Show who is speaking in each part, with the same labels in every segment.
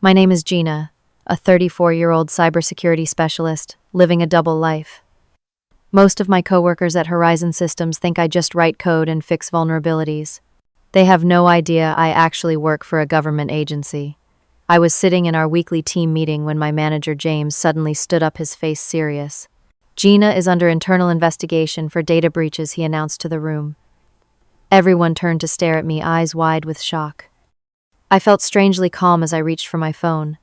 Speaker 1: My name is Gina, a 34-year-old cybersecurity specialist living a double life. Most of my coworkers at Horizon Systems think I just write code and fix vulnerabilities. They have no idea I actually work for a government agency. I was sitting in our weekly team meeting when my manager James suddenly stood up, his face serious. Gina is under internal investigation for data breaches, he announced to the room. Everyone turned to stare at me, eyes wide with shock. I felt strangely calm as I reached for my phone.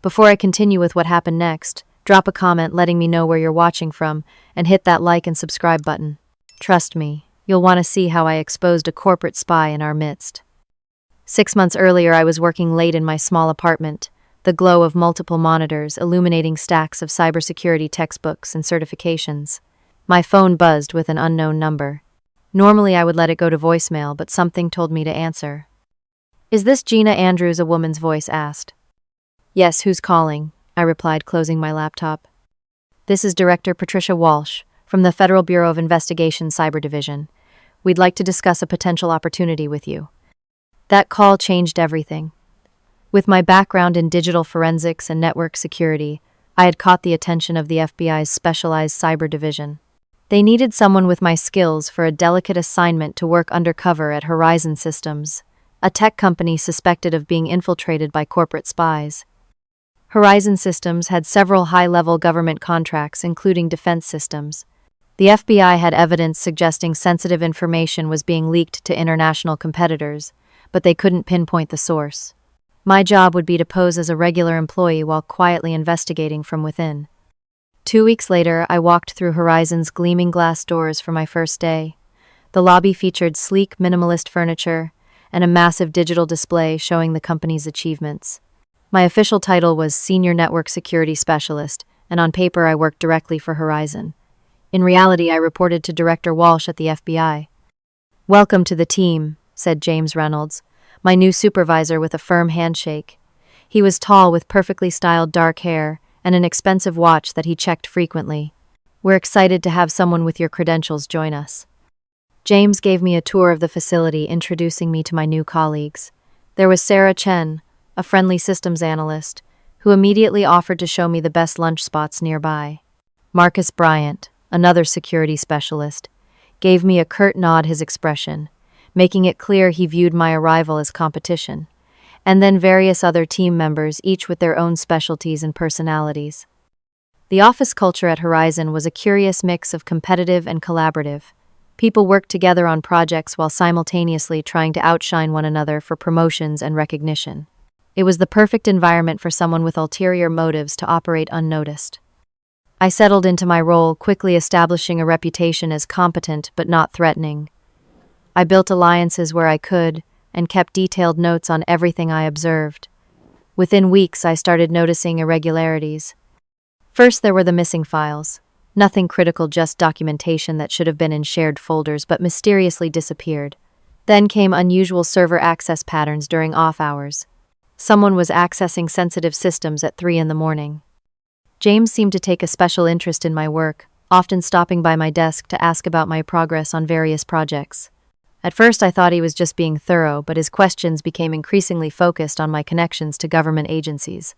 Speaker 1: Before I continue with what happened next, drop a comment letting me know where you're watching from, and hit that like and subscribe button. Trust me, you'll want to see how I exposed a corporate spy in our midst. 6 months earlier, I was working late in my small apartment, the glow of multiple monitors illuminating stacks of cybersecurity textbooks and certifications. My phone buzzed with an unknown number. Normally, I would let it go to voicemail, but something told me to answer. "Is this Gina Andrews?" a woman's voice asked. "Yes, who's calling?" I replied, closing my laptop. "This is Director Patricia Walsh from the Federal Bureau of Investigation Cyber Division. We'd like to discuss a potential opportunity with you." That call changed everything. With my background in digital forensics and network security, I had caught the attention of the FBI's specialized cyber division. They needed someone with my skills for a delicate assignment to work undercover at Horizon Systems, a tech company suspected of being infiltrated by corporate spies. Horizon Systems had several high-level government contracts, including defense systems. The FBI had evidence suggesting sensitive information was being leaked to international competitors, but they couldn't pinpoint the source. My job would be to pose as a regular employee while quietly investigating from within. 2 weeks later, I walked through Horizon's gleaming glass doors for my first day. The lobby featured sleek, minimalist furniture and a massive digital display showing the company's achievements. My official title was Senior Network Security Specialist, and on paper I worked directly for Horizon. In reality, I reported to Director Walsh at the FBI. "Welcome to the team," said James Reynolds, my new supervisor, with a firm handshake. He was tall with perfectly styled dark hair and an expensive watch that he checked frequently. "We're excited to have someone with your credentials join us." James gave me a tour of the facility, introducing me to my new colleagues. There was Sarah Chen, a friendly systems analyst, who immediately offered to show me the best lunch spots nearby. Marcus Bryant, another security specialist, gave me a curt nod, his expression making it clear he viewed my arrival as competition, and then various other team members, each with their own specialties and personalities. The office culture at Horizon was a curious mix of competitive and collaborative. People worked together on projects while simultaneously trying to outshine one another for promotions and recognition. It was the perfect environment for someone with ulterior motives to operate unnoticed. I settled into my role, quickly establishing a reputation as competent but not threatening. I built alliances where I could and kept detailed notes on everything I observed. Within weeks, I started noticing irregularities. First, there were the missing files. Nothing critical, just documentation that should have been in shared folders but mysteriously disappeared. Then came unusual server access patterns during off hours. Someone was accessing sensitive systems at 3 in the morning. James seemed to take a special interest in my work, often stopping by my desk to ask about my progress on various projects. At first, I thought he was just being thorough, but his questions became increasingly focused on my connections to government agencies.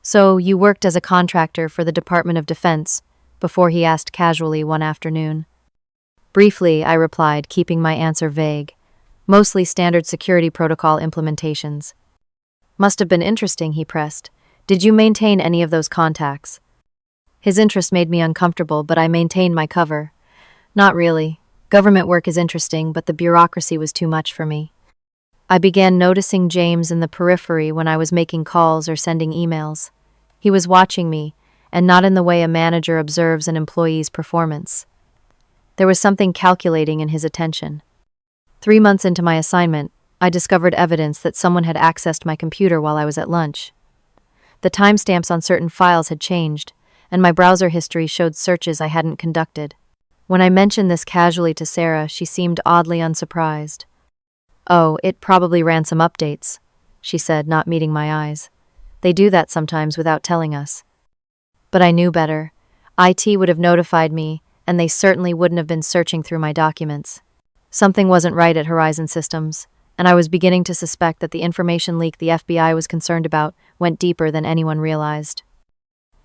Speaker 1: "So, you worked as a contractor for the Department of Defense?" before he asked casually one afternoon. "Briefly," I replied, keeping my answer vague. "Mostly standard security protocol implementations." "Must have been interesting," he pressed. "Did you maintain any of those contacts?" His interest made me uncomfortable, but I maintained my cover. "Not really. Government work is interesting, but the bureaucracy was too much for me." I began noticing James in the periphery when I was making calls or sending emails. He was watching me, and not in the way a manager observes an employee's performance. There was something calculating in his attention. 3 months into my assignment, I discovered evidence that someone had accessed my computer while I was at lunch. The timestamps on certain files had changed, and my browser history showed searches I hadn't conducted. When I mentioned this casually to Sarah, she seemed oddly unsurprised. "Oh, it probably ran some updates," she said, not meeting my eyes. "They do that sometimes without telling us." But I knew better. IT would have notified me, and they certainly wouldn't have been searching through my documents. Something wasn't right at Horizon Systems, and I was beginning to suspect that the information leak the FBI was concerned about went deeper than anyone realized.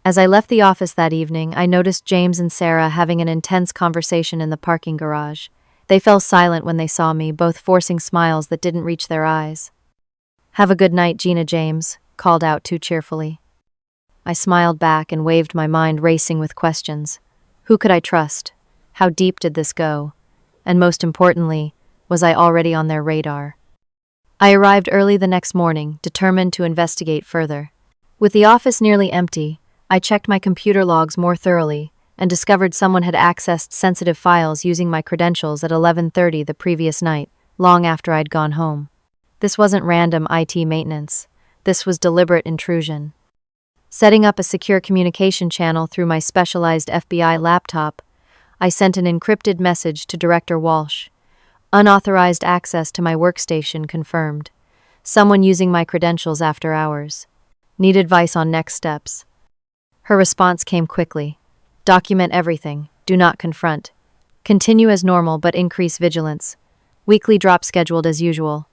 Speaker 1: As I left the office that evening, I noticed James and Sarah having an intense conversation in the parking garage. They fell silent when they saw me, both forcing smiles that didn't reach their eyes. "Have a good night, Gina," James called out too cheerfully. I smiled back and waved, my mind racing with questions. Who could I trust? How deep did this go? And most importantly, was I already on their radar? I arrived early the next morning, determined to investigate further. With the office nearly empty, I checked my computer logs more thoroughly and discovered someone had accessed sensitive files using my credentials at 11:30 the previous night, long after I'd gone home. This wasn't random IT maintenance. This was deliberate intrusion. Setting up a secure communication channel through my specialized FBI laptop, I sent an encrypted message to Director Walsh. Unauthorized access to my workstation confirmed. Someone using my credentials after hours. Need advice on next steps. Her response came quickly. Document everything. Do not confront. Continue as normal but increase vigilance. Weekly drop scheduled as usual.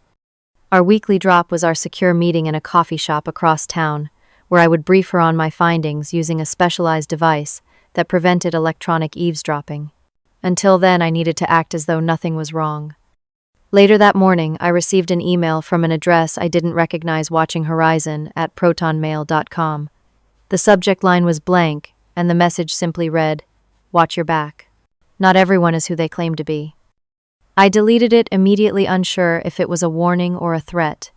Speaker 1: Our weekly drop was our secure meeting in a coffee shop across town, where I would brief her on my findings using a specialized device that prevented electronic eavesdropping. Until then, I needed to act as though nothing was wrong. Later that morning, I received an email from an address I didn't recognize, watching Horizon at protonmail.com. The subject line was blank, and the message simply read, "Watch your back. Not everyone is who they claim to be." I deleted it immediately, unsure if it was a warning or a threat.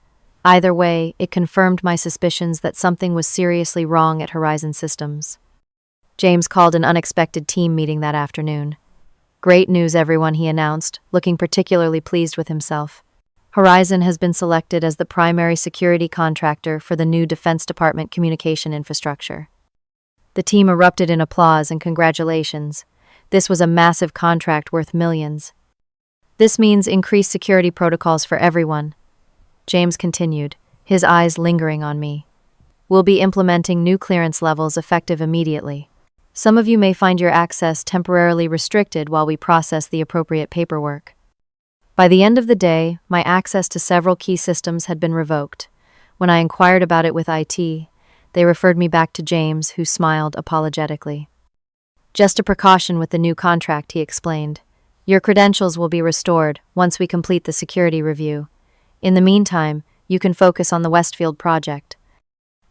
Speaker 1: Either way, it confirmed my suspicions that something was seriously wrong at Horizon Systems. James called an unexpected team meeting that afternoon. "Great news, everyone," he announced, looking particularly pleased with himself. "Horizon has been selected as the primary security contractor for the new Defense Department communication infrastructure." The team erupted in applause and congratulations. This was a massive contract worth millions. "This means increased security protocols for everyone," James continued, his eyes lingering on me. "We'll be implementing new clearance levels effective immediately. Some of you may find your access temporarily restricted while we process the appropriate paperwork." By the end of the day, my access to several key systems had been revoked. When I inquired about it with IT, they referred me back to James, who smiled apologetically. "Just a precaution with the new contract," he explained. "Your credentials will be restored once we complete the security review. In the meantime, you can focus on the Westfield project."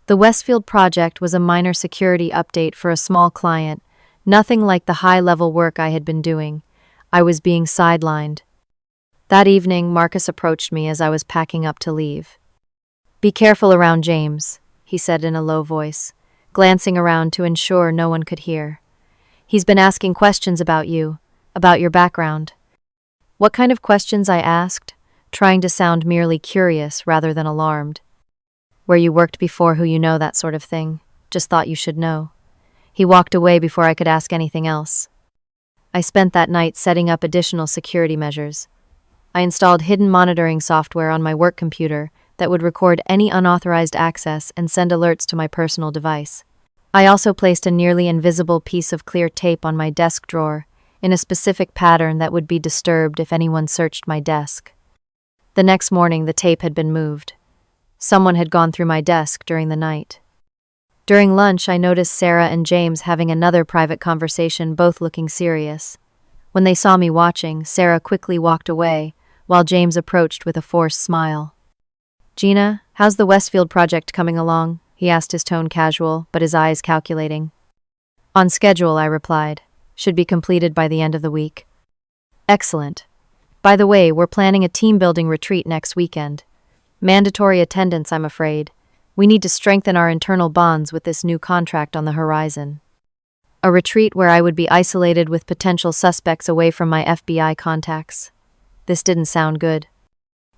Speaker 1: The Westfield project was a minor security update for a small client, nothing like the high-level work I had been doing. I was being sidelined. That evening, Marcus approached me as I was packing up to leave. "Be careful around James," he said in a low voice, glancing around to ensure no one could hear. "He's been asking questions about you, about your background." "What kind of questions?" I asked, trying to sound merely curious rather than alarmed. "Where you worked before, who you know, that sort of thing. Just thought you should know." He walked away before I could ask anything else. I spent that night setting up additional security measures. I installed hidden monitoring software on my work computer that would record any unauthorized access and send alerts to my personal device. I also placed a nearly invisible piece of clear tape on my desk drawer in a specific pattern that would be disturbed if anyone searched my desk. The next morning, the tape had been moved. Someone had gone through my desk during the night. During lunch, I noticed Sarah and James having another private conversation, both looking serious. When they saw me watching, Sarah quickly walked away, while James approached with a forced smile. "Gina, how's the Westfield project coming along?" he asked, his tone casual, but his eyes calculating. "On schedule," I replied. "Should be completed by the end of the week." "Excellent. By the way, we're planning a team-building retreat next weekend. Mandatory attendance, I'm afraid. We need to strengthen our internal bonds with this new contract on the horizon." A retreat where I would be isolated with potential suspects away from my FBI contacts. This didn't sound good.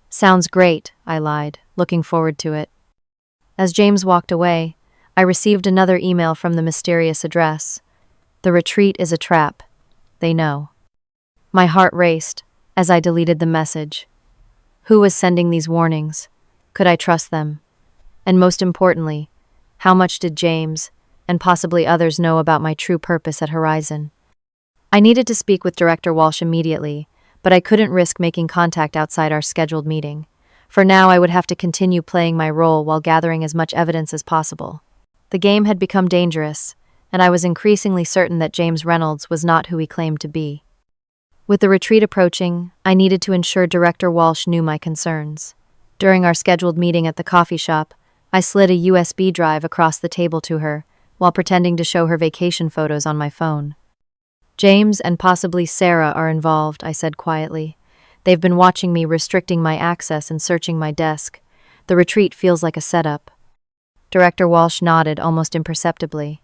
Speaker 1: "Sounds great," I lied, looking forward to it. As James walked away, I received another email from the mysterious address. "The retreat is a trap. They know." My heart raced as I deleted the message. Who was sending these warnings? Could I trust them? And most importantly, how much did James, and possibly others, know about my true purpose at Horizon? I needed to speak with Director Walsh immediately, but I couldn't risk making contact outside our scheduled meeting. For now, I would have to continue playing my role while gathering as much evidence as possible. The game had become dangerous, and I was increasingly certain that James Reynolds was not who he claimed to be. With the retreat approaching, I needed to ensure Director Walsh knew my concerns. During our scheduled meeting at the coffee shop, I slid a USB drive across the table to her, while pretending to show her vacation photos on my phone. James and possibly Sarah are involved, I said quietly. They've been watching me, restricting my access and searching my desk. The retreat feels like a setup. Director Walsh nodded almost imperceptibly.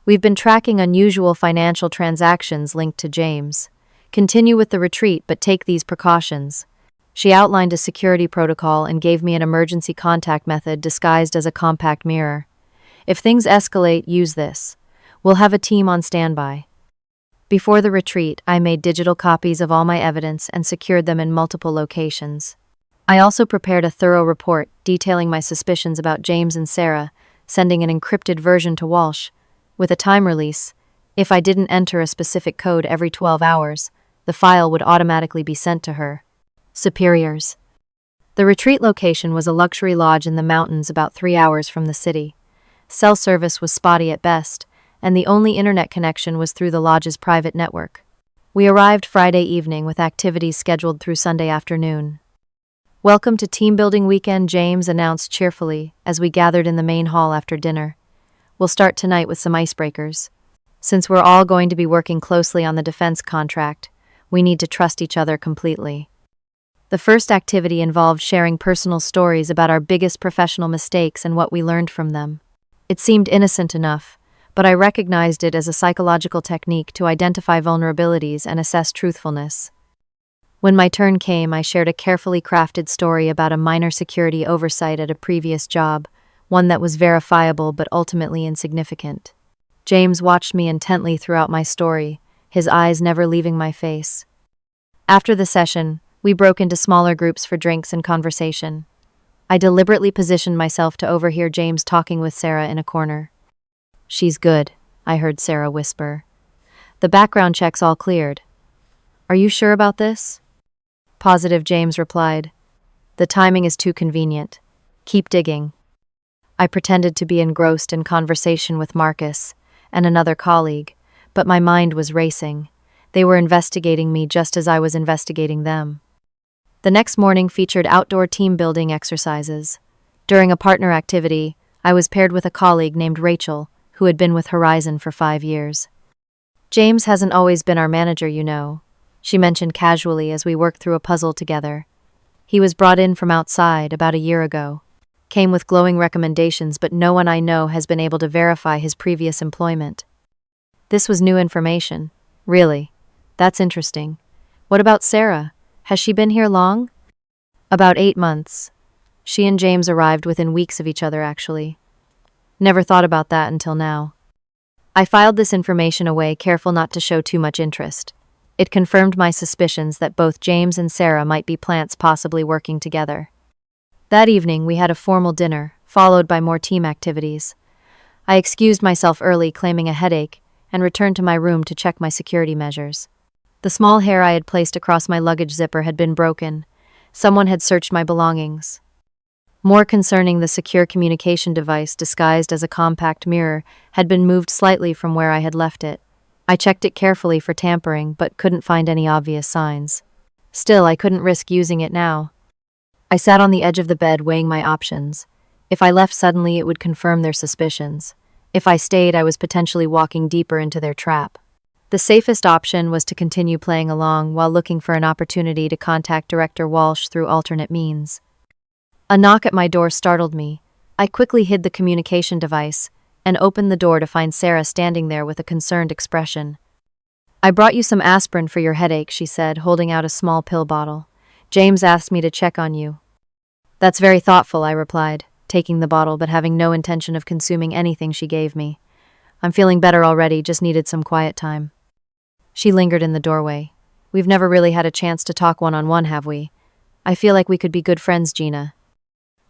Speaker 1: We've been tracking unusual financial transactions linked to James. Continue with the retreat, but take these precautions. She outlined a security protocol and gave me an emergency contact method disguised as a compact mirror. If things escalate, use this. We'll have a team on standby. Before the retreat, I made digital copies of all my evidence and secured them in multiple locations. I also prepared a thorough report detailing my suspicions about James and Sarah, sending an encrypted version to Walsh. With a time release, if I didn't enter a specific code every 12 hours, the file would automatically be sent to her. Superiors. The retreat location was a luxury lodge in the mountains about 3 hours from the city. Cell service was spotty at best, and the only internet connection was through the lodge's private network. We arrived Friday evening with activities scheduled through Sunday afternoon. Welcome to team building weekend, James announced cheerfully as we gathered in the main hall after dinner. We'll start tonight with some icebreakers. Since we're all going to be working closely on the defense contract, we need to trust each other completely. The first activity involved sharing personal stories about our biggest professional mistakes and what we learned from them. It seemed innocent enough, but I recognized it as a psychological technique to identify vulnerabilities and assess truthfulness. When my turn came, I shared a carefully crafted story about a minor security oversight at a previous job, one that was verifiable but ultimately insignificant. James watched me intently throughout my story, his eyes never leaving my face. After the session, we broke into smaller groups for drinks and conversation. I deliberately positioned myself to overhear James talking with Sarah in a corner. "She's good," I heard Sarah whisper. "The background check's all cleared. Are you sure about this?" "Positive," James replied. "The timing is too convenient. Keep digging." I pretended to be engrossed in conversation with Marcus and another colleague, but my mind was racing. They were investigating me just as I was investigating them. The next morning featured outdoor team-building exercises. During a partner activity, I was paired with a colleague named Rachel, who had been with Horizon for 5 years. "James hasn't always been our manager, you know," she mentioned casually as we worked through a puzzle together. "He was brought in from outside about a year ago. Came with glowing recommendations, but no one I know has been able to verify his previous employment." This was new information. "Really? That's interesting. What about Sarah? Has she been here long?" "About 8 months. She and James arrived within weeks of each other, actually. Never thought about that until now." I filed this information away, careful not to show too much interest. It confirmed my suspicions that both James and Sarah might be plants possibly working together. That evening, we had a formal dinner, followed by more team activities. I excused myself early, claiming a headache, and returned to my room to check my security measures. The small hair I had placed across my luggage zipper had been broken. Someone had searched my belongings. More concerning, the secure communication device, disguised as a compact mirror, had been moved slightly from where I had left it. I checked it carefully for tampering, but couldn't find any obvious signs. Still, I couldn't risk using it now. I sat on the edge of the bed, weighing my options. If I left suddenly, it would confirm their suspicions. If I stayed, I was potentially walking deeper into their trap. The safest option was to continue playing along while looking for an opportunity to contact Director Walsh through alternate means. A knock at my door startled me. I quickly hid the communication device and opened the door to find Sarah standing there with a concerned expression. "I brought you some aspirin for your headache," she said, holding out a small pill bottle. "James asked me to check on you." "That's very thoughtful," I replied, taking the bottle but having no intention of consuming anything she gave me. "I'm feeling better already, just needed some quiet time." She lingered in the doorway. "We've never really had a chance to talk one-on-one, have we? I feel like we could be good friends, Gina."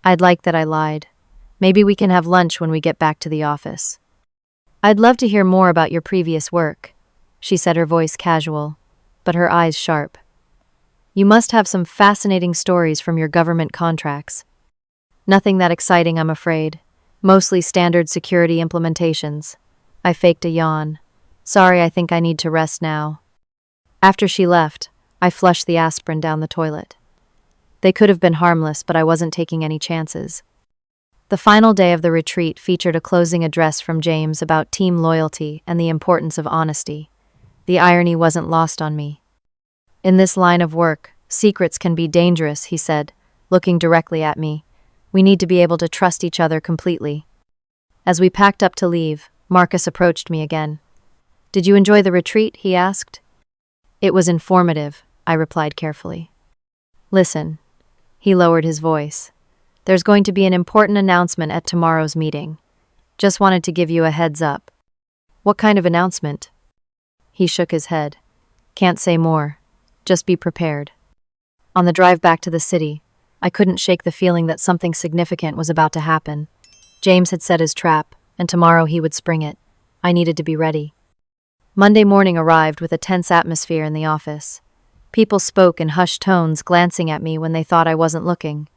Speaker 1: I'd like that, I lied. "Maybe we can have lunch when we get back to the office." "I'd love to hear more about your previous work," she said, her voice casual, but her eyes sharp. You must have some fascinating stories from your government contracts. Nothing that exciting, I'm afraid. Mostly standard security implementations. I faked a yawn. Sorry, I think I need to rest now. After she left, I flushed the aspirin down the toilet. They could have been harmless, but I wasn't taking any chances. The final day of the retreat featured a closing address from James about team loyalty and the importance of honesty. The irony wasn't lost on me. In this line of work, secrets can be dangerous, he said, looking directly at me. We need to be able to trust each other completely. As we packed up to leave, Marcus approached me again. Did you enjoy the retreat? He asked. It was informative, I replied carefully. Listen. He lowered his voice. There's going to be an important announcement at tomorrow's meeting. Just wanted to give you a heads up. What kind of announcement? He shook his head. Can't say more. Just be prepared. On the drive back to the city, I couldn't shake the feeling that something significant was about to happen. James had set his trap, and tomorrow he would spring it. I needed to be ready. Monday morning arrived with a tense atmosphere in the office. People spoke in hushed tones, glancing at me when they thought I wasn't looking.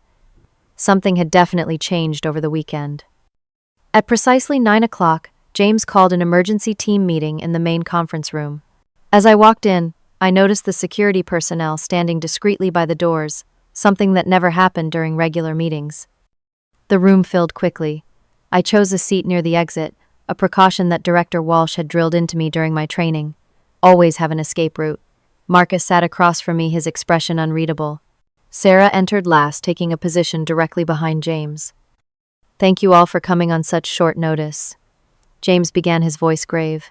Speaker 1: Something had definitely changed over the weekend. At precisely 9 o'clock, James called an emergency team meeting in the main conference room. As I walked in, I noticed the security personnel standing discreetly by the doors, something that never happened during regular meetings. The room filled quickly. I chose a seat near the exit, a precaution that Director Walsh had drilled into me during my training. Always have an escape route. Marcus sat across from me, his expression unreadable. Sarah entered last, taking a position directly behind James. Thank you all for coming on such short notice. James began, his voice grave.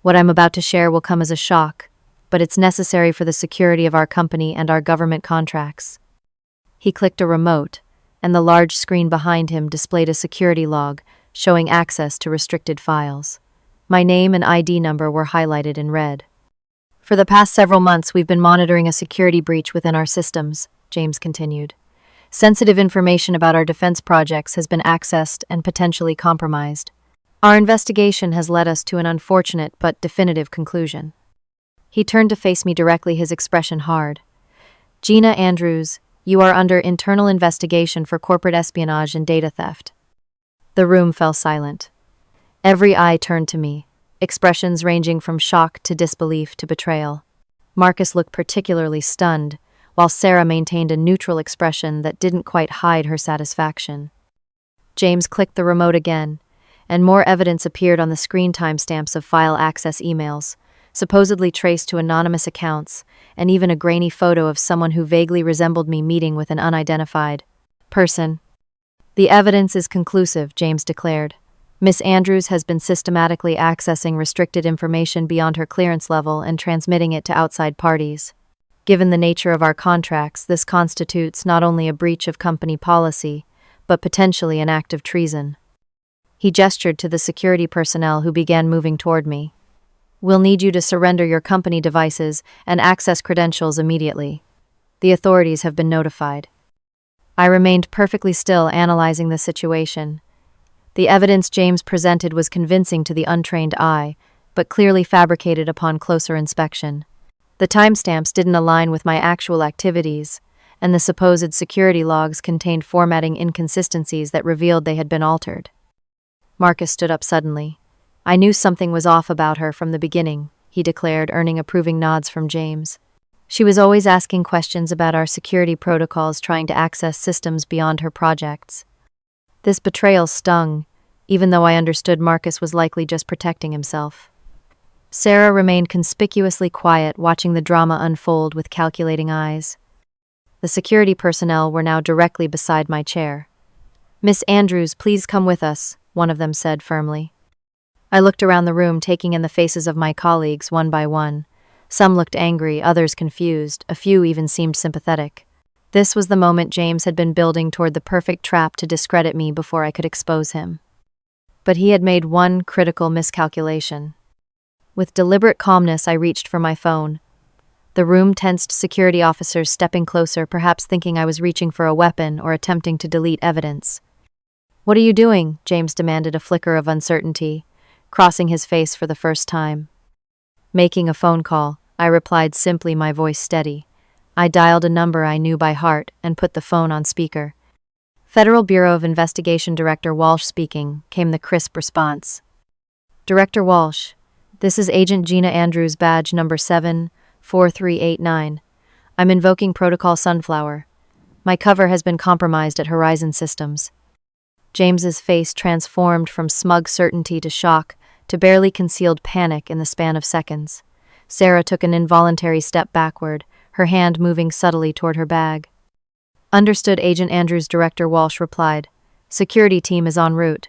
Speaker 1: What I'm about to share will come as a shock, but it's necessary for the security of our company and our government contracts. He clicked a remote, and the large screen behind him displayed a security log showing access to restricted files. My name and ID number were highlighted in red. For the past several months, we've been monitoring a security breach within our systems, James continued. Sensitive information about our defense projects has been accessed and potentially compromised. Our investigation has led us to an unfortunate but definitive conclusion. He turned to face me directly, his expression hard. Gina Andrews, you are under internal investigation for corporate espionage and data theft. The room fell silent. Every eye turned to me, expressions ranging from shock to disbelief to betrayal. Marcus looked particularly stunned, while Sarah maintained a neutral expression that didn't quite hide her satisfaction. James clicked the remote again, and more evidence appeared on the screen, timestamps of file access emails, supposedly traced to anonymous accounts, and even a grainy photo of someone who vaguely resembled me meeting with an unidentified person. The evidence is conclusive, James declared. Miss Andrews has been systematically accessing restricted information beyond her clearance level and transmitting it to outside parties. Given the nature of our contracts, this constitutes not only a breach of company policy, but potentially an act of treason. He gestured to the security personnel who began moving toward me. We'll need you to surrender your company devices and access credentials immediately. The authorities have been notified. I remained perfectly still, analyzing the situation. The evidence James presented was convincing to the untrained eye, but clearly fabricated upon closer inspection. The timestamps didn't align with my actual activities, and the supposed security logs contained formatting inconsistencies that revealed they had been altered. Marcus stood up suddenly. I knew something was off about her from the beginning, he declared, earning approving nods from James. She was always asking questions about our security protocols, trying to access systems beyond her projects. This betrayal stung, even though I understood Marcus was likely just protecting himself. Sarah remained conspicuously quiet, watching the drama unfold with calculating eyes. The security personnel were now directly beside my chair. Miss Andrews, please come with us, one of them said firmly. I looked around the room, taking in the faces of my colleagues one by one. Some looked angry, others confused, a few even seemed sympathetic. This was the moment James had been building toward, the perfect trap to discredit me before I could expose him. But he had made one critical miscalculation. With deliberate calmness, I reached for my phone. The room tensed, security officers stepping closer, perhaps thinking I was reaching for a weapon or attempting to delete evidence. What are you doing? James demanded, a flicker of uncertainty, crossing his face for the first time. Making a phone call, I replied simply, my voice steady. I dialed a number I knew by heart and put the phone on speaker. Federal Bureau of Investigation Director Walsh speaking, came the crisp response. Director Walsh, this is Agent Gina Andrews, badge number 74389. I'm invoking Protocol Sunflower. My cover has been compromised at Horizon Systems. James's face transformed from smug certainty to shock to barely concealed panic in the span of seconds. Sarah took an involuntary step backward, her hand moving subtly toward her bag. Understood, Agent Andrews. Director Walsh replied. Security team is en route.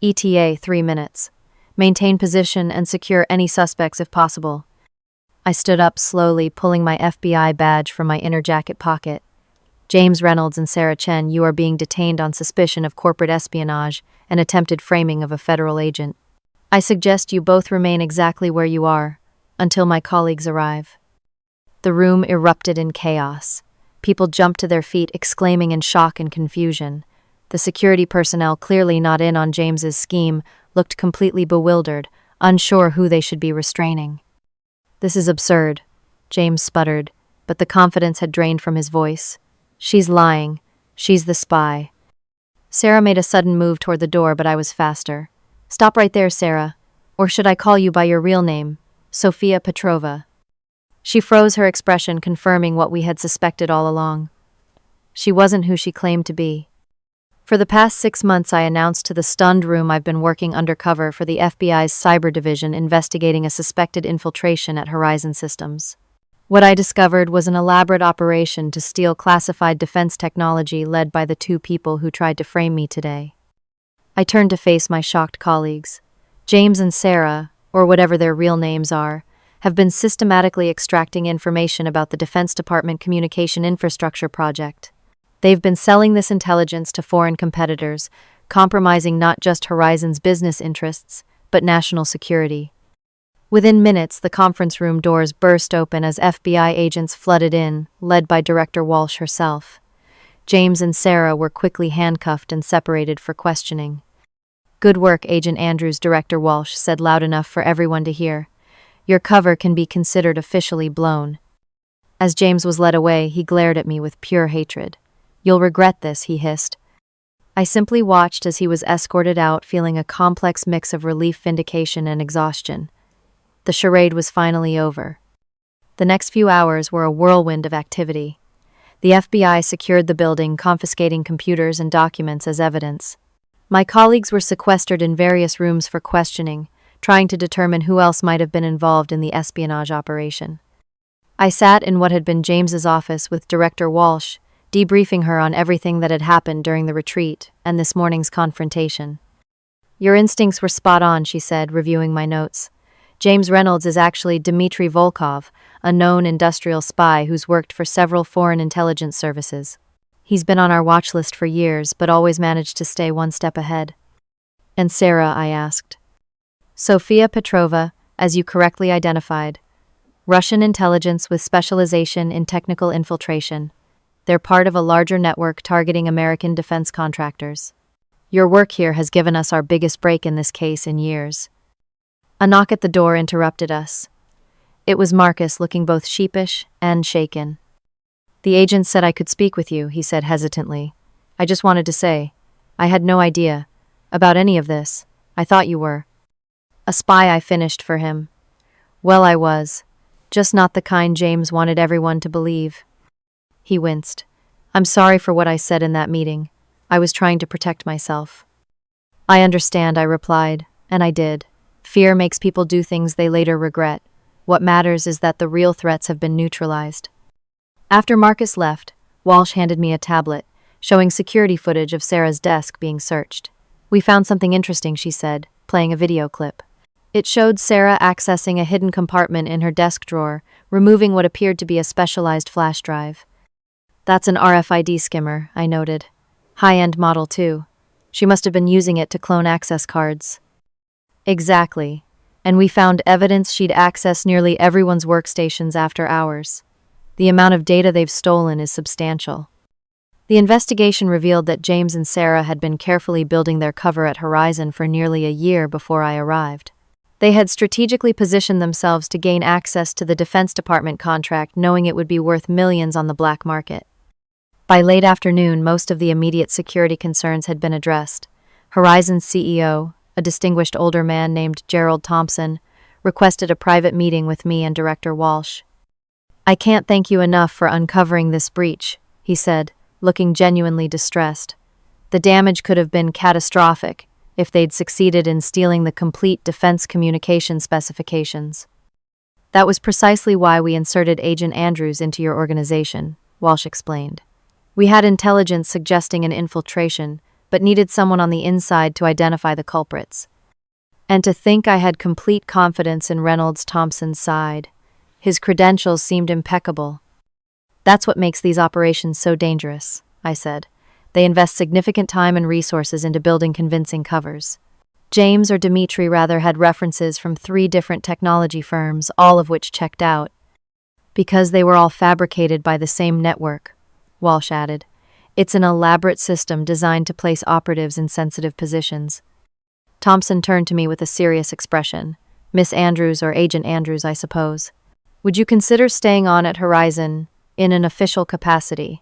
Speaker 1: ETA 3 minutes. Maintain position and secure any suspects if possible. I stood up slowly, pulling my FBI badge from my inner jacket pocket. James Reynolds and Sarah Chen, you are being detained on suspicion of corporate espionage and attempted framing of a federal agent. I suggest you both remain exactly where you are until my colleagues arrive. The room erupted in chaos. People jumped to their feet, exclaiming in shock and confusion. The security personnel, clearly not in on James's scheme, looked completely bewildered, unsure who they should be restraining. This is absurd, James sputtered, but the confidence had drained from his voice. She's lying. She's the spy. Sarah made a sudden move toward the door, but I was faster. Stop right there, Sarah. Or should I call you by your real name, Sofia Petrova? She froze, her expression confirming what we had suspected all along. She wasn't who she claimed to be. For the past 6 months, I announced to the stunned room I've been working undercover for the FBI's cyber division investigating a suspected infiltration at Horizon Systems. What I discovered was an elaborate operation to steal classified defense technology led by the 2 people who tried to frame me today. I turned to face my shocked colleagues. James and Sarah, or whatever their real names are, have been systematically extracting information about the Defense Department Communication Infrastructure Project. They've been selling this intelligence to foreign competitors, compromising not just Horizon's business interests, but national security. Within minutes, the conference room doors burst open as FBI agents flooded in, led by Director Walsh herself. James and Sarah were quickly handcuffed and separated for questioning. Good work, Agent Andrews, Director Walsh said loud enough for everyone to hear. Your cover can be considered officially blown. As James was led away, he glared at me with pure hatred. You'll regret this, he hissed. I simply watched as he was escorted out, feeling a complex mix of relief, vindication, and exhaustion. The charade was finally over. The next few hours were a whirlwind of activity. The FBI secured the building, confiscating computers and documents as evidence. My colleagues were sequestered in various rooms for questioning, trying to determine who else might have been involved in the espionage operation. I sat in what had been James's office with Director Walsh, debriefing her on everything that had happened during the retreat and this morning's confrontation. Your instincts were spot on, she said, reviewing my notes. James Reynolds is actually Dmitry Volkov, a known industrial spy who's worked for several foreign intelligence services. He's been on our watch list for years, but always managed to stay one step ahead. And Sarah, I asked. Sofia Petrova, as you correctly identified. Russian intelligence with specialization in technical infiltration. They're part of a larger network targeting American defense contractors. Your work here has given us our biggest break in this case in years. A knock at the door interrupted us. It was Marcus, looking both sheepish and shaken. The agent said I could speak with you, he said hesitantly. I just wanted to say, I had no idea about any of this. I thought you were a spy, I finished for him. Well, I was. Just not the kind James wanted everyone to believe. He winced. I'm sorry for what I said in that meeting. I was trying to protect myself. I understand, I replied, and I did. Fear makes people do things they later regret. What matters is that the real threats have been neutralized. After Marcus left, Walsh handed me a tablet, showing security footage of Sarah's desk being searched. We found something interesting, she said, playing a video clip. It showed Sarah accessing a hidden compartment in her desk drawer, removing what appeared to be a specialized flash drive. That's an RFID skimmer, I noted. High-end model, too. She must have been using it to clone access cards. Exactly. And we found evidence she'd accessed nearly everyone's workstations after hours. The amount of data they've stolen is substantial. The investigation revealed that James and Sarah had been carefully building their cover at Horizon for nearly a year before I arrived. They had strategically positioned themselves to gain access to the Defense Department contract, knowing it would be worth millions on the black market. By late afternoon, most of the immediate security concerns had been addressed. Horizon's CEO, a distinguished older man named Gerald Thompson, requested a private meeting with me and Director Walsh. "I can't thank you enough for uncovering this breach," he said, looking genuinely distressed. "The damage could have been catastrophic if they'd succeeded in stealing the complete defense communication specifications." "That was precisely why we inserted Agent Andrews into your organization," Walsh explained. "We had intelligence suggesting an infiltration, but needed someone on the inside to identify the culprits." And to think I had complete confidence in Reynolds Thompson's side. His credentials seemed impeccable. "That's what makes these operations so dangerous," I said. "They invest significant time and resources into building convincing covers." James, or Dimitri rather, had references from 3 different technology firms, all of which checked out. "Because they were all fabricated by the same network," Walsh added. "It's an elaborate system designed to place operatives in sensitive positions." Thompson turned to me with a serious expression. "Miss Andrews, or Agent Andrews, I suppose. Would you consider staying on at Horizon in an official capacity?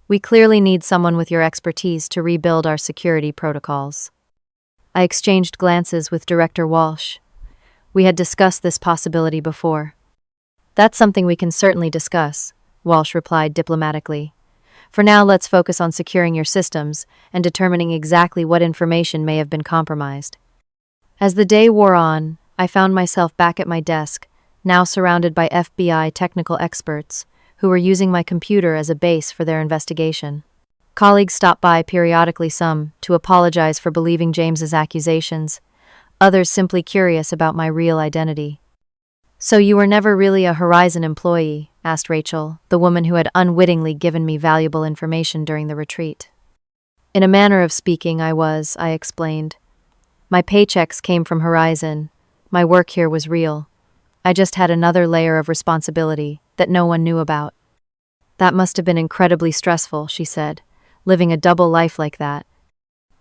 Speaker 1: We clearly need someone with your expertise to rebuild our security protocols." I exchanged glances with Director Walsh. We had discussed this possibility before. "That's something we can certainly discuss," Walsh replied diplomatically. "For now, let's focus on securing your systems and determining exactly what information may have been compromised." As the day wore on, I found myself back at my desk, now surrounded by FBI technical experts who were using my computer as a base for their investigation. Colleagues stopped by periodically, some to apologize for believing James's accusations, others simply curious about my real identity. "So you were never really a Horizon employee?" asked Rachel, the woman who had unwittingly given me valuable information during the retreat. "In a manner of speaking, I was," I explained. "My paychecks came from Horizon. My work here was real. I just had another layer of responsibility that no one knew about." "That must have been incredibly stressful," she said, "living a double life like that."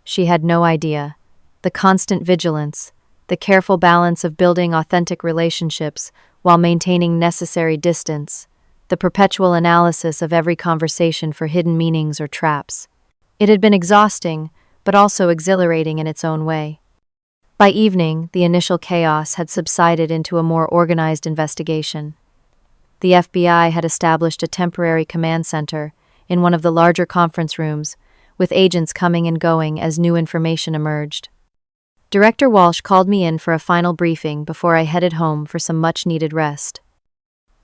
Speaker 1: She had no idea. The constant vigilance, the careful balance of building authentic relationships while maintaining necessary distance, the perpetual analysis of every conversation for hidden meanings or traps. It had been exhausting, but also exhilarating in its own way. By evening, the initial chaos had subsided into a more organized investigation. The FBI had established a temporary command center in one of the larger conference rooms, with agents coming and going as new information emerged. Director Walsh called me in for a final briefing before I headed home for some much-needed rest.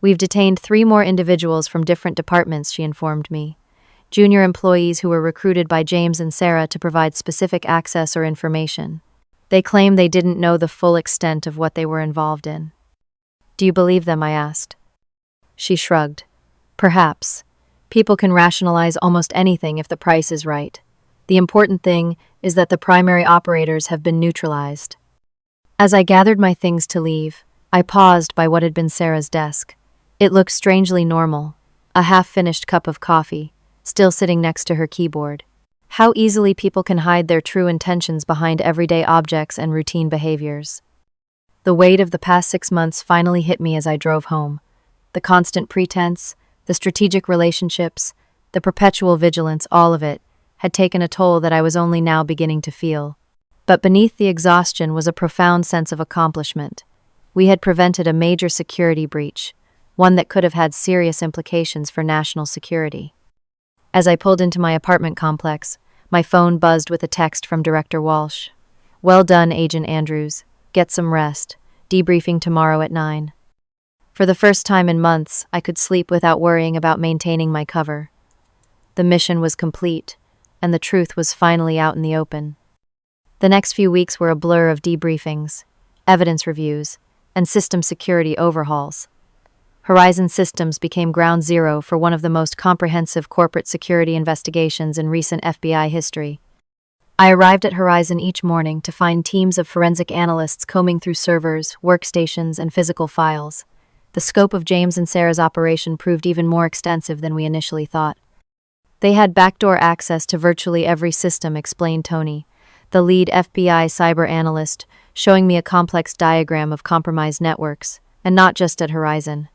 Speaker 1: "We've detained 3 more individuals from different departments," she informed me. "Junior employees who were recruited by James and Sarah to provide specific access or information. They claim they didn't know the full extent of what they were involved in." "Do you believe them?" I asked. She shrugged. "Perhaps. People can rationalize almost anything if the price is right. The important thing is that the primary operators have been neutralized." As I gathered my things to leave, I paused by what had been Sarah's desk. It looked strangely normal, a half-finished cup of coffee, still sitting next to her keyboard. How easily people can hide their true intentions behind everyday objects and routine behaviors. The weight of the past 6 months finally hit me as I drove home. The constant pretense, the strategic relationships, the perpetual vigilance, all of it had taken a toll that I was only now beginning to feel. But beneath the exhaustion was a profound sense of accomplishment. We had prevented a major security breach, one that could have had serious implications for national security. As I pulled into my apartment complex, my phone buzzed with a text from Director Walsh. "Well done, Agent Andrews. Get some rest. Debriefing tomorrow at 9. For the first time in months, I could sleep without worrying about maintaining my cover. The mission was complete, and the truth was finally out in the open. The next few weeks were a blur of debriefings, evidence reviews, and system security overhauls. Horizon Systems became ground zero for one of the most comprehensive corporate security investigations in recent FBI history. I arrived at Horizon each morning to find teams of forensic analysts combing through servers, workstations, and physical files. The scope of James and Sarah's operation proved even more extensive than we initially thought. "They had backdoor access to virtually every system," explained Tony, the lead FBI cyber analyst, showing me a complex diagram of compromised networks, and not just at Horizon.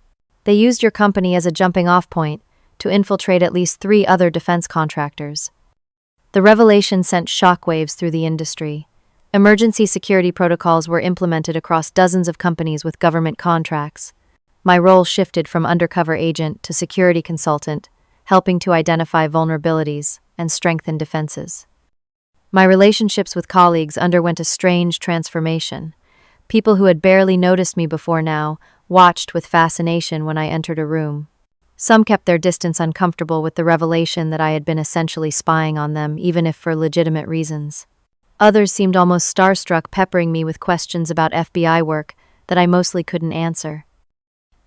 Speaker 1: They used your company as a jumping-off point to infiltrate at least 3 other defense contractors. The revelation sent shockwaves through the industry. Emergency security protocols were implemented across dozens of companies with government contracts. My role shifted from undercover agent to security consultant, helping to identify vulnerabilities and strengthen defenses. My relationships with colleagues underwent a strange transformation. People who had barely noticed me before now watched with fascination when I entered a room. Some kept their distance, uncomfortable with the revelation that I had been essentially spying on them, even if for legitimate reasons. Others seemed almost starstruck, peppering me with questions about FBI work that I mostly couldn't answer.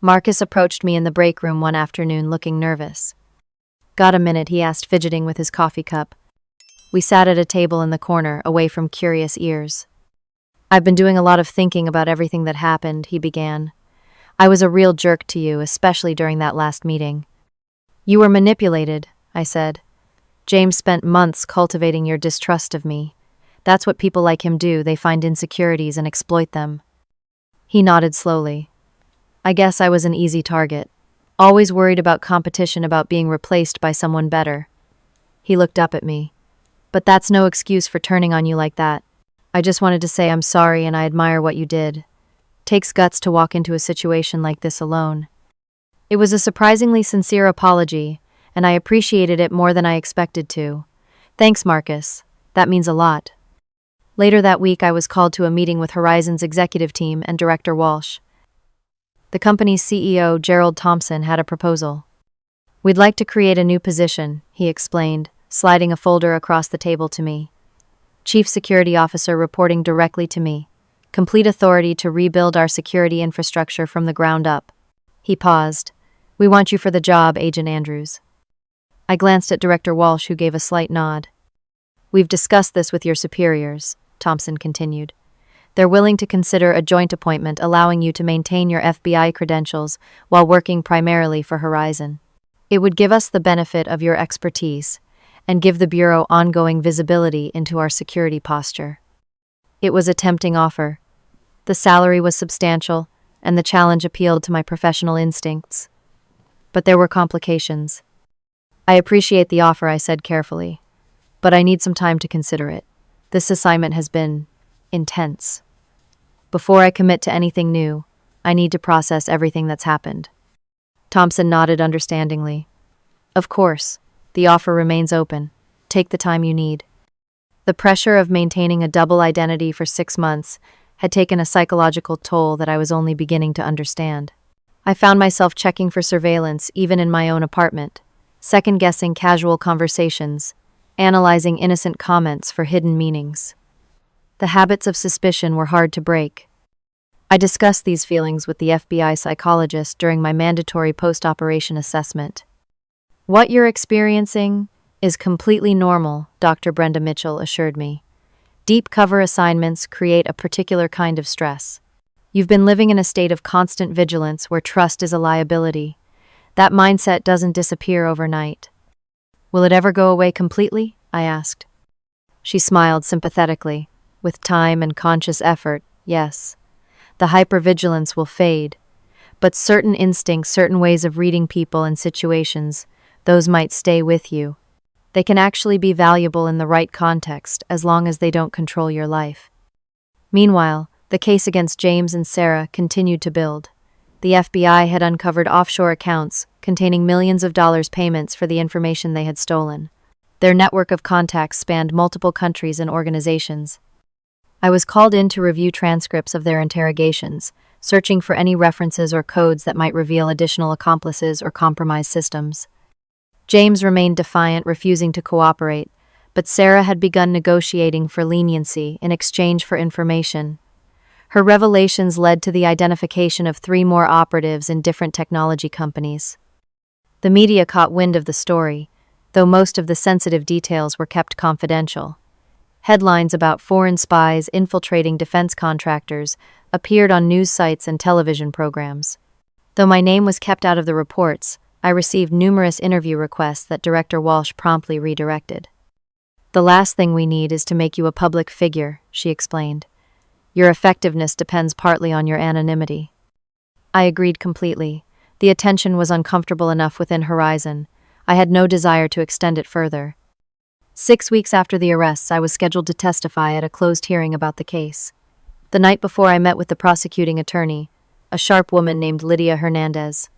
Speaker 1: Marcus approached me in the break room one afternoon looking nervous. "Got a minute?" he asked, fidgeting with his coffee cup. We sat at a table in the corner, away from curious ears. "I've been doing a lot of thinking about everything that happened," he began. "I was a real jerk to you, especially during that last meeting." "You were manipulated," I said. "James spent months cultivating your distrust of me. That's what people like him do, they find insecurities and exploit them." He nodded slowly. "I guess I was an easy target. Always worried about competition, about being replaced by someone better." He looked up at me. "But that's no excuse for turning on you like that. I just wanted to say I'm sorry and I admire what you did. Takes guts to walk into a situation like this alone." It was a surprisingly sincere apology, and I appreciated it more than I expected to. "Thanks, Marcus. That means a lot." Later that week, I was called to a meeting with Horizon's executive team and Director Walsh. The company's CEO, Gerald Thompson, had a proposal. "We'd like to create a new position," he explained, sliding a folder across the table to me. "Chief Security Officer, reporting directly to me. Complete authority to rebuild our security infrastructure from the ground up." He paused. "We want you for the job, Agent Andrews." I glanced at Director Walsh, who gave a slight nod. "We've discussed this with your superiors," Thompson continued. "They're willing to consider a joint appointment, allowing you to maintain your FBI credentials while working primarily for Horizon. It would give us the benefit of your expertise and give the Bureau ongoing visibility into our security posture." It was a tempting offer. The salary was substantial, and the challenge appealed to my professional instincts. But there were complications. "I appreciate the offer," I said carefully, "but I need some time to consider it. This assignment has been intense. Before I commit to anything new, I need to process everything that's happened." Thompson nodded understandingly. "Of course, the offer remains open. Take the time you need." The pressure of maintaining a double identity for 6 months had taken a psychological toll that I was only beginning to understand. I found myself checking for surveillance even in my own apartment, second-guessing casual conversations, analyzing innocent comments for hidden meanings. The habits of suspicion were hard to break. I discussed these feelings with the FBI psychologist during my mandatory post-operation assessment. "What you're experiencing is completely normal," Dr. Brenda Mitchell assured me. "Deep cover assignments create a particular kind of stress. You've been living in a state of constant vigilance where trust is a liability. That mindset doesn't disappear overnight." "Will it ever go away completely?" I asked. She smiled sympathetically. "With time and conscious effort, yes. The hypervigilance will fade. But certain instincts, certain ways of reading people and situations, those might stay with you. They can actually be valuable in the right context as long as they don't control your life." Meanwhile, the case against James and Sarah continued to build. The FBI had uncovered offshore accounts containing millions of dollars payments for the information they had stolen. Their network of contacts spanned multiple countries and organizations. I was called in to review transcripts of their interrogations, searching for any references or codes that might reveal additional accomplices or compromised systems. James remained defiant, refusing to cooperate, but Sarah had begun negotiating for leniency in exchange for information. Her revelations led to the identification of 3 more operatives in different technology companies. The media caught wind of the story, though most of the sensitive details were kept confidential. Headlines about foreign spies infiltrating defense contractors appeared on news sites and television programs. Though my name was kept out of the reports, I received numerous interview requests that Director Walsh promptly redirected. "The last thing we need is to make you a public figure," she explained. "Your effectiveness depends partly on your anonymity." I agreed completely. The attention was uncomfortable enough within Horizon. I had no desire to extend it further. 6 weeks after the arrests, I was scheduled to testify at a closed hearing about the case. The night before, I met with the prosecuting attorney, a sharp woman named Lydia Hernandez.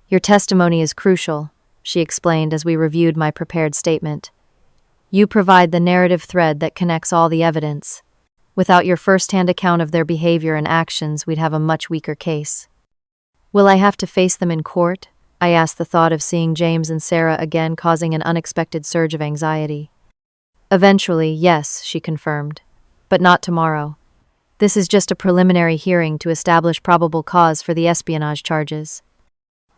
Speaker 1: "Your testimony is crucial," she explained as we reviewed my prepared statement. "You provide the narrative thread that connects all the evidence. Without your first-hand account of their behavior and actions, we'd have a much weaker case." "Will I have to face them in court?" I asked, the thought of seeing James and Sarah again causing an unexpected surge of anxiety. "Eventually, yes," she confirmed. "But not tomorrow. This is just a preliminary hearing to establish probable cause for the espionage charges."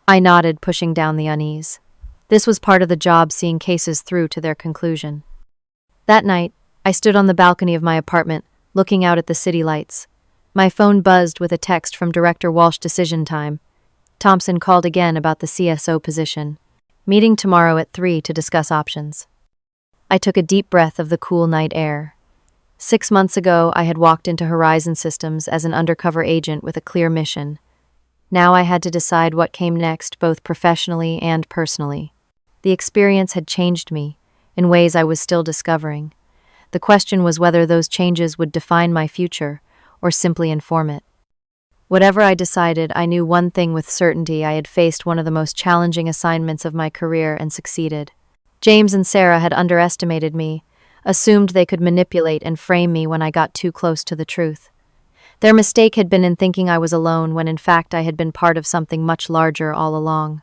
Speaker 1: I nodded, pushing down the unease. This was part of the job, seeing cases through to their conclusion. That night, I stood on the balcony of my apartment, looking out at the city lights. My phone buzzed with a text from Director Walsh. "Decision time. Thompson called again about the CSO position. Meeting tomorrow at 3 to discuss options." I took a deep breath of the cool night air. 6 months ago, I had walked into Horizon Systems as an undercover agent with a clear mission. Now I had to decide what came next, both professionally and personally. The experience had changed me, in ways I was still discovering. The question was whether those changes would define my future, or simply inform it. Whatever I decided, I knew one thing with certainty: I had faced one of the most challenging assignments of my career and succeeded. James and Sarah had underestimated me, assumed they could manipulate and frame me when I got too close to the truth. Their mistake had been in thinking I was alone, when in fact I had been part of something much larger all along.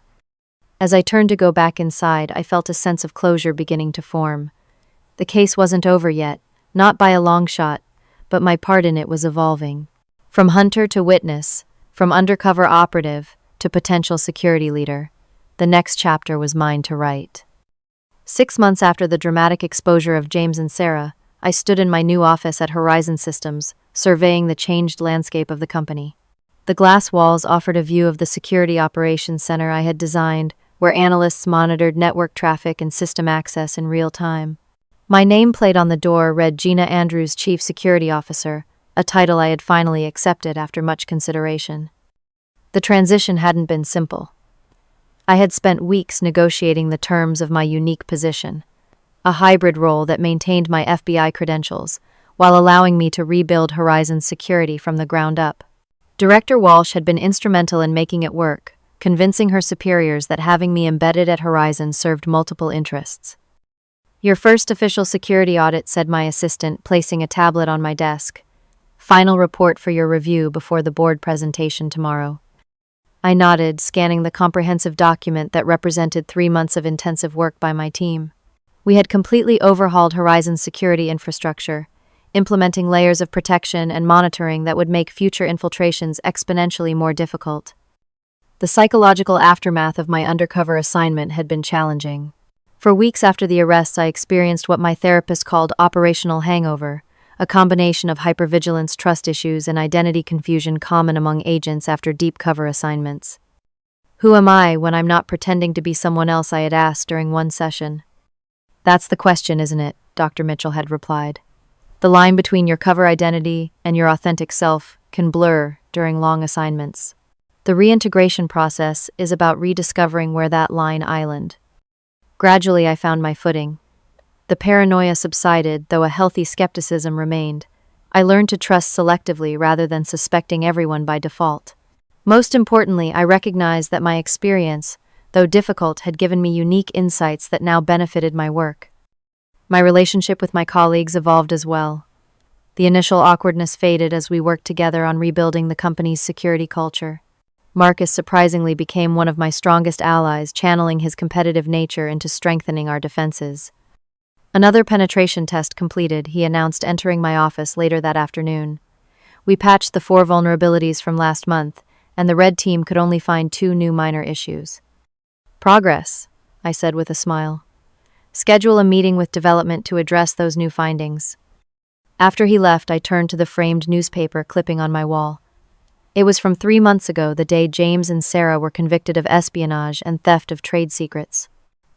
Speaker 1: As I turned to go back inside, I felt a sense of closure beginning to form. The case wasn't over yet, not by a long shot, but my part in it was evolving. From hunter to witness, from undercover operative to potential security leader, the next chapter was mine to write. 6 months after the dramatic exposure of James and Sarah, I stood in my new office at Horizon Systems, surveying the changed landscape of the company. The glass walls offered a view of the security operations center I had designed, where analysts monitored network traffic and system access in real time. My nameplate on the door read Gina Andrews, Chief Security Officer, a title I had finally accepted after much consideration. The transition hadn't been simple. I had spent weeks negotiating the terms of my unique position, a hybrid role that maintained my FBI credentials, while allowing me to rebuild Horizon's security from the ground up. Director Walsh had been instrumental in making it work, convincing her superiors that having me embedded at Horizon served multiple interests. "Your first official security audit," said my assistant, placing a tablet on my desk. "Final report for your review before the board presentation tomorrow." I nodded, scanning the comprehensive document that represented 3 months of intensive work by my team. We had completely overhauled Horizon's security infrastructure, implementing layers of protection and monitoring that would make future infiltrations exponentially more difficult. The psychological aftermath of my undercover assignment had been challenging. For weeks after the arrests, I experienced what my therapist called operational hangover, a combination of hypervigilance, trust issues, and identity confusion common among agents after deep cover assignments. "Who am I when I'm not pretending to be someone else?" I had asked during one session. "That's the question, isn't it?" Dr. Mitchell had replied. "The line between your cover identity and your authentic self can blur during long assignments. The reintegration process is about rediscovering where that line island." Gradually, I found my footing. The paranoia subsided, though a healthy skepticism remained. I learned to trust selectively rather than suspecting everyone by default. Most importantly, I recognized that my experience, though difficult, had given me unique insights that now benefited my work. My relationship with my colleagues evolved as well. The initial awkwardness faded as we worked together on rebuilding the company's security culture. Marcus surprisingly became one of my strongest allies, channeling his competitive nature into strengthening our defenses. Another penetration test completed, he announced, entering my office later that afternoon. We patched the 4 vulnerabilities from last month, and the red team could only find 2 new minor issues. "Progress," I said with a smile. "Schedule a meeting with development to address those new findings." After he left, I turned to the framed newspaper clipping on my wall. It was from 3 months ago, the day James and Sarah were convicted of espionage and theft of trade secrets.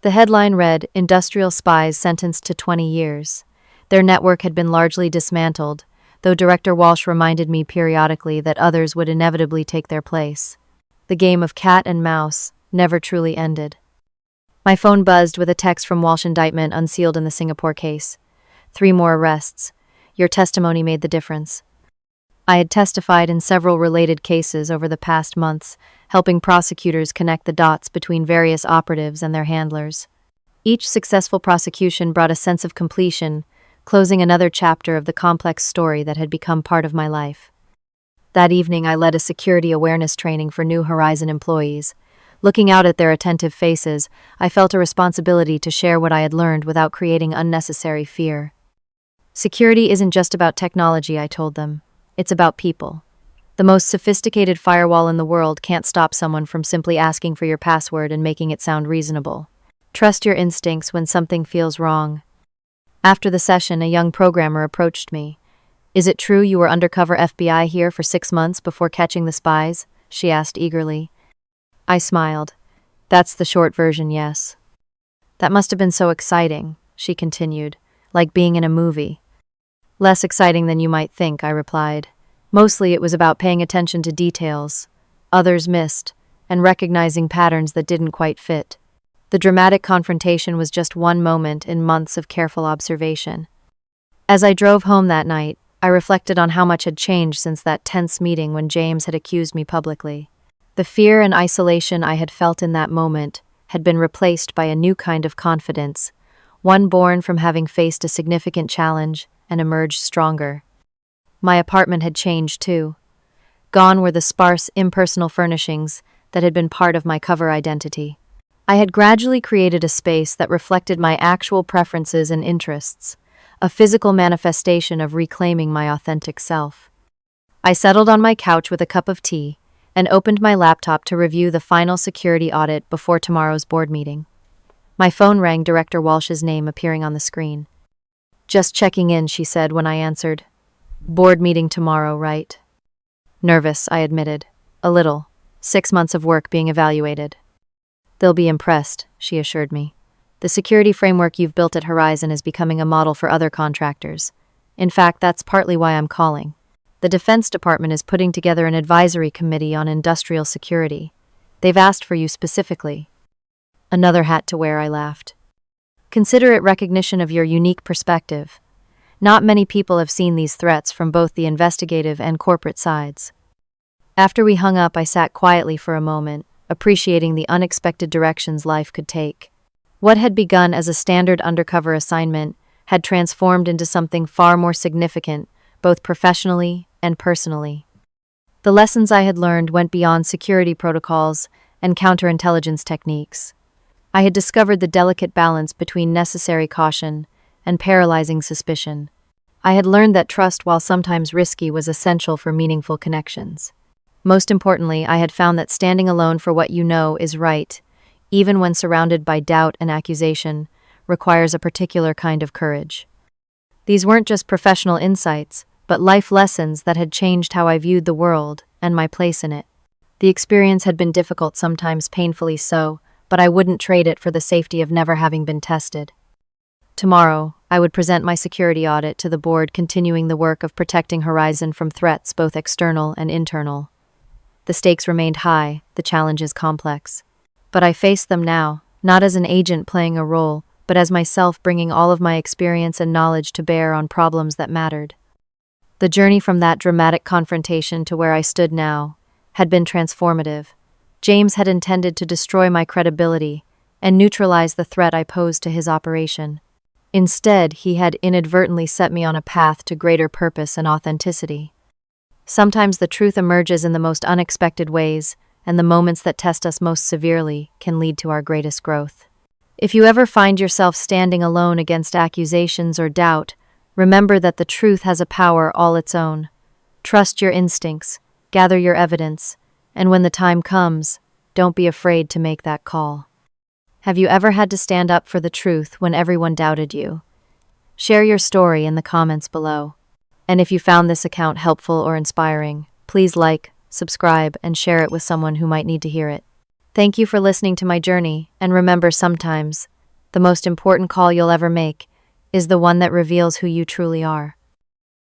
Speaker 1: The headline read, "Industrial Spies Sentenced to 20 Years. Their network had been largely dismantled, though Director Walsh reminded me periodically that others would inevitably take their place. The game of cat and mouse never truly ended. My phone buzzed with a text from Walsh indictment unsealed in the Singapore case. 3 more arrests. Your testimony made the difference. I had testified in several related cases over the past months, helping prosecutors connect the dots between various operatives and their handlers. Each successful prosecution brought a sense of completion, closing another chapter of the complex story that had become part of my life. That evening, I led a security awareness training for New Horizon employees. Looking out at their attentive faces, I felt a responsibility to share what I had learned without creating unnecessary fear. Security isn't just about technology, I told them. It's about people. The most sophisticated firewall in the world can't stop someone from simply asking for your password and making it sound reasonable. Trust your instincts when something feels wrong. After the session, a young programmer approached me. "Is it true you were undercover FBI here for 6 months before catching the spies?" she asked eagerly. I smiled. "That's the short version, yes." "That must have been so exciting," she continued, "like being in a movie." "Less exciting than you might think," I replied. "Mostly it was about paying attention to details others missed, and recognizing patterns that didn't quite fit. The dramatic confrontation was just one moment in months of careful observation." As I drove home that night, I reflected on how much had changed since that tense meeting when James had accused me publicly. The fear and isolation I had felt in that moment had been replaced by a new kind of confidence, one born from having faced a significant challenge and emerged stronger. My apartment had changed too. Gone were the sparse, impersonal furnishings that had been part of my cover identity. I had gradually created a space that reflected my actual preferences and interests, a physical manifestation of reclaiming my authentic self. I settled on my couch with a cup of tea and opened my laptop to review the final security audit before tomorrow's board meeting. My phone rang, Director Walsh's name appearing on the screen. "Just checking in," she said when I answered. "Board meeting tomorrow, right?" "Nervous," I admitted. "A little. 6 months of work being evaluated." "They'll be impressed," she assured me. "The security framework you've built at Horizon is becoming a model for other contractors. In fact, that's partly why I'm calling. The Defense Department is putting together an advisory committee on industrial security. They've asked for you specifically." "Another hat to wear," I laughed. "Consider it recognition of your unique perspective. Not many people have seen these threats from both the investigative and corporate sides." After we hung up, I sat quietly for a moment, appreciating the unexpected directions life could take. What had begun as a standard undercover assignment had transformed into something far more significant, both professionally and personally. The lessons I had learned went beyond security protocols and counterintelligence techniques. I had discovered the delicate balance between necessary caution and paralyzing suspicion. I had learned that trust, while sometimes risky, was essential for meaningful connections. Most importantly, I had found that standing alone for what you know is right, even when surrounded by doubt and accusation, requires a particular kind of courage. These weren't just professional insights, but life lessons that had changed how I viewed the world and my place in it. The experience had been difficult, sometimes painfully so, but I wouldn't trade it for the safety of never having been tested. Tomorrow, I would present my security audit to the board, continuing the work of protecting Horizon from threats both external and internal. The stakes remained high, the challenges complex. But I faced them now, not as an agent playing a role, but as myself, bringing all of my experience and knowledge to bear on problems that mattered. The journey from that dramatic confrontation to where I stood now had been transformative. James had intended to destroy my credibility and neutralize the threat I posed to his operation. Instead, he had inadvertently set me on a path to greater purpose and authenticity. Sometimes the truth emerges in the most unexpected ways, and the moments that test us most severely can lead to our greatest growth. If you ever find yourself standing alone against accusations or doubt, remember that the truth has a power all its own. Trust your instincts, gather your evidence, and when the time comes, don't be afraid to make that call. Have you ever had to stand up for the truth when everyone doubted you? Share your story in the comments below. And if you found this account helpful or inspiring, please like, subscribe, and share it with someone who might need to hear it. Thank you for listening to my journey, and remember sometimes, the most important call you'll ever make is the one that reveals who you truly are.